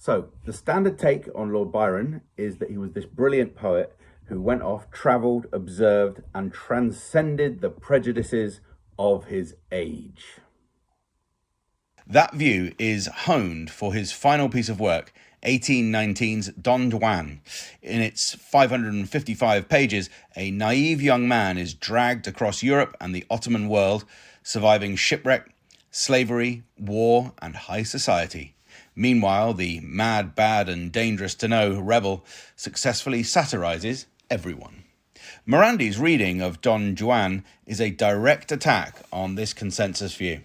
So, the standard take on Lord Byron is that he was this brilliant poet who went off, travelled, observed, and transcended the prejudices of his age. That view is honed for his final piece of work, 1819's Don Juan. In its 555 pages, a naive young man is dragged across Europe and the Ottoman world, surviving shipwreck, slavery, war, and high society. Meanwhile, the mad, bad, and dangerous to know rebel successfully satirizes everyone. Marandi's reading of Don Juan is a direct attack on this consensus view.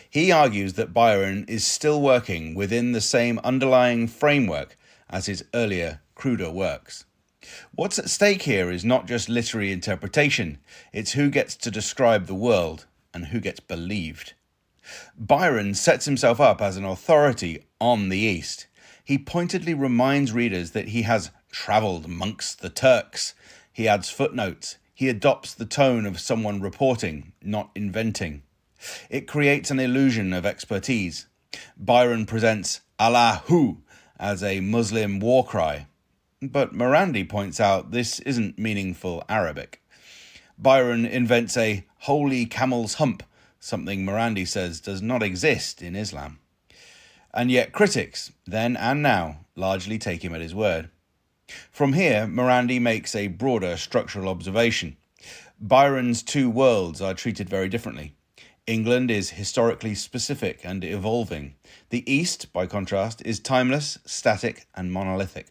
He argues that Byron is still working within the same underlying framework as his earlier, cruder works. What's at stake here is not just literary interpretation, it's who gets to describe the world and who gets believed. Byron sets himself up as an authority on the East. He pointedly reminds readers that he has travelled amongst the Turks. He adds footnotes. He adopts the tone of someone reporting, not inventing. It creates an illusion of expertise. Byron presents Allahu as a Muslim war cry. But Marandi points out this isn't meaningful Arabic. Byron invents a holy camel's hump, something Marandi says does not exist in Islam. And yet critics, then and now, largely take him at his word. From here, Marandi makes a broader structural observation. Byron's two worlds are treated very differently. England is historically specific and evolving. The East, by contrast, is timeless, static, and monolithic.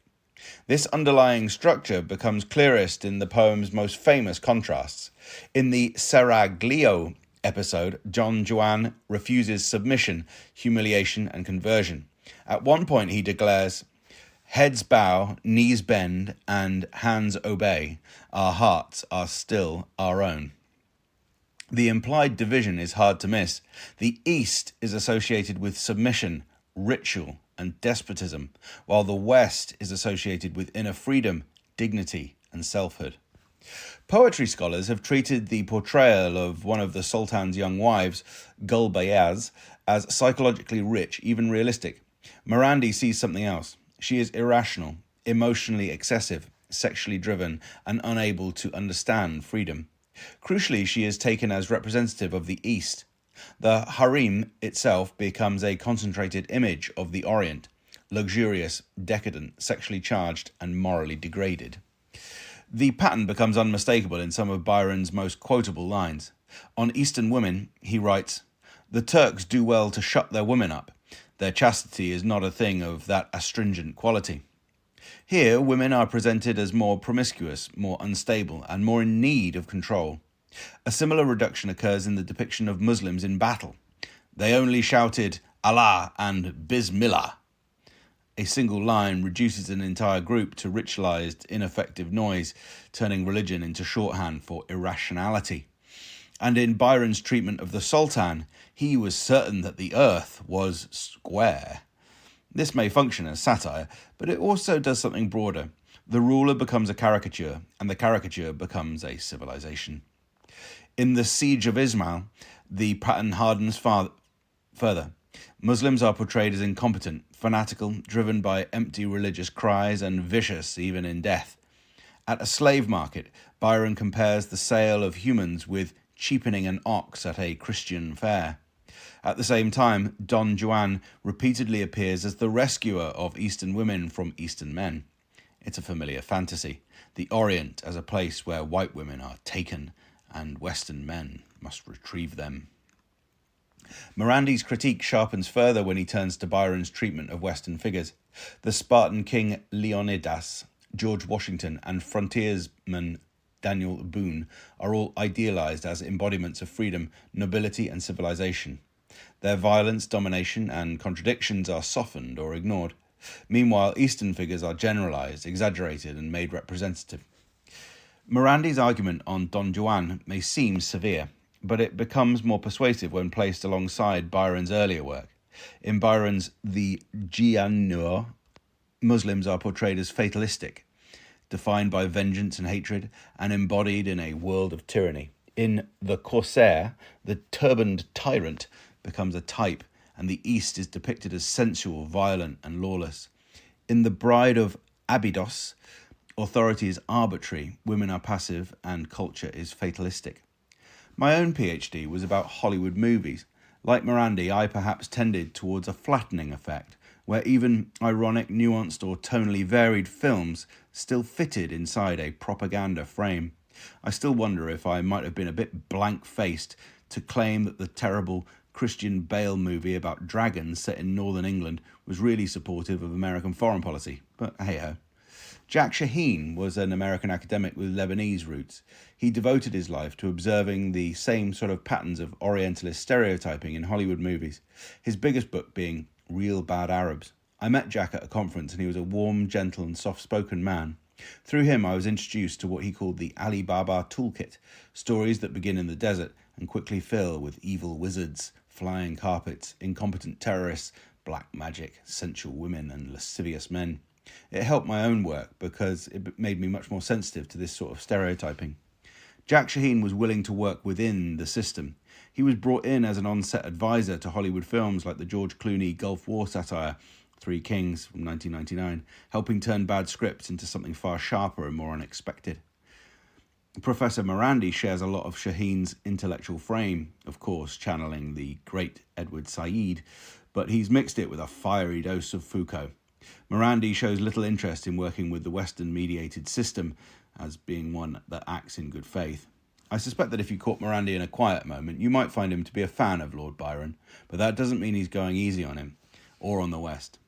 This underlying structure becomes clearest in the poem's most famous contrasts. In the Seraglio episode, Don Juan refuses submission, humiliation, and conversion. At one point he declares, "Heads bow, knees bend, and hands obey. Our hearts are still our own." The implied division is hard to miss. The East is associated with submission, ritual, and despotism, while the West is associated with inner freedom, dignity, and selfhood. Poetry scholars have treated the portrayal of one of the Sultan's young wives, Gul Bayaz, as psychologically rich, even realistic. Marandi sees something else. She is irrational, emotionally excessive, sexually driven, and unable to understand freedom. Crucially, she is taken as representative of the East. The harem itself becomes a concentrated image of the Orient, luxurious, decadent, sexually charged, and morally degraded. The pattern becomes unmistakable in some of Byron's most quotable lines. On Eastern women, he writes, "The Turks do well to shut their women up. Their chastity is not a thing of that astringent quality." Here, women are presented as more promiscuous, more unstable, and more in need of control. A similar reduction occurs in the depiction of Muslims in battle. They only shouted Allah and Bismillah. A single line reduces an entire group to ritualized, ineffective noise, turning religion into shorthand for irrationality. And in Byron's treatment of the Sultan, he was certain that the earth was square. This may function as satire, but it also does something broader. The ruler becomes a caricature, and the caricature becomes a civilization. In the Siege of Ismail, the pattern hardens further. Muslims are portrayed as incompetent, fanatical, driven by empty religious cries, and vicious even in death. At a slave market, Byron compares the sale of humans with cheapening an ox at a Christian fair. At the same time, Don Juan repeatedly appears as the rescuer of Eastern women from Eastern men. It's a familiar fantasy, the Orient as a place where white women are taken and Western men must retrieve them. Marandi's critique sharpens further when he turns to Byron's treatment of Western figures. The Spartan king Leonidas, George Washington, and frontiersman Daniel Boone are all idealized as embodiments of freedom, nobility, and civilization. Their violence, domination, and contradictions are softened or ignored. Meanwhile, Eastern figures are generalized, exaggerated, and made representative. Marandi's argument on Don Juan may seem severe, but it becomes more persuasive when placed alongside Byron's earlier work. In Byron's The Giannor, Muslims are portrayed as fatalistic, defined by vengeance and hatred, and embodied in a world of tyranny. In The Corsair, the turbaned tyrant becomes a type, and the East is depicted as sensual, violent, and lawless. In The Bride of Abydos, authority is arbitrary, women are passive, and culture is fatalistic. My own PhD was about Hollywood movies. Like Marandi, I perhaps tended towards a flattening effect, where even ironic, nuanced, or tonally varied films still fitted inside a propaganda frame. I still wonder if I might have been a bit blank-faced to claim that the terrible Christian Bale movie about dragons set in northern England was really supportive of American foreign policy, but hey-ho. Jack Shaheen was an American academic with Lebanese roots. He devoted his life to observing the same sort of patterns of Orientalist stereotyping in Hollywood movies, his biggest book being Real Bad Arabs. I met Jack at a conference and he was a warm, gentle and soft-spoken man. Through him I was introduced to what he called the Ali Baba toolkit, stories that begin in the desert and quickly fill with evil wizards, flying carpets, incompetent terrorists, black magic, sensual women and lascivious men. It helped my own work because it made me much more sensitive to this sort of stereotyping. Jack Shaheen was willing to work within the system. He was brought in as an on-set advisor to Hollywood films like the George Clooney Gulf War satire, Three Kings from 1999, helping turn bad scripts into something far sharper and more unexpected. Professor Marandi shares a lot of Shaheen's intellectual frame, of course, channeling the great Edward Said, but he's mixed it with a fiery dose of Foucault. Marandi shows little interest in working with the Western-mediated system as being one that acts in good faith. I suspect that if you caught Marandi in a quiet moment, you might find him to be a fan of Lord Byron, but that doesn't mean he's going easy on him, or on the West.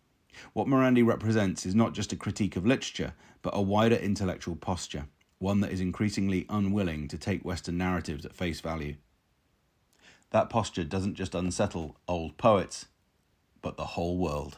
What Marandi represents is not just a critique of literature, but a wider intellectual posture, one that is increasingly unwilling to take Western narratives at face value. That posture doesn't just unsettle old poets, but the whole world.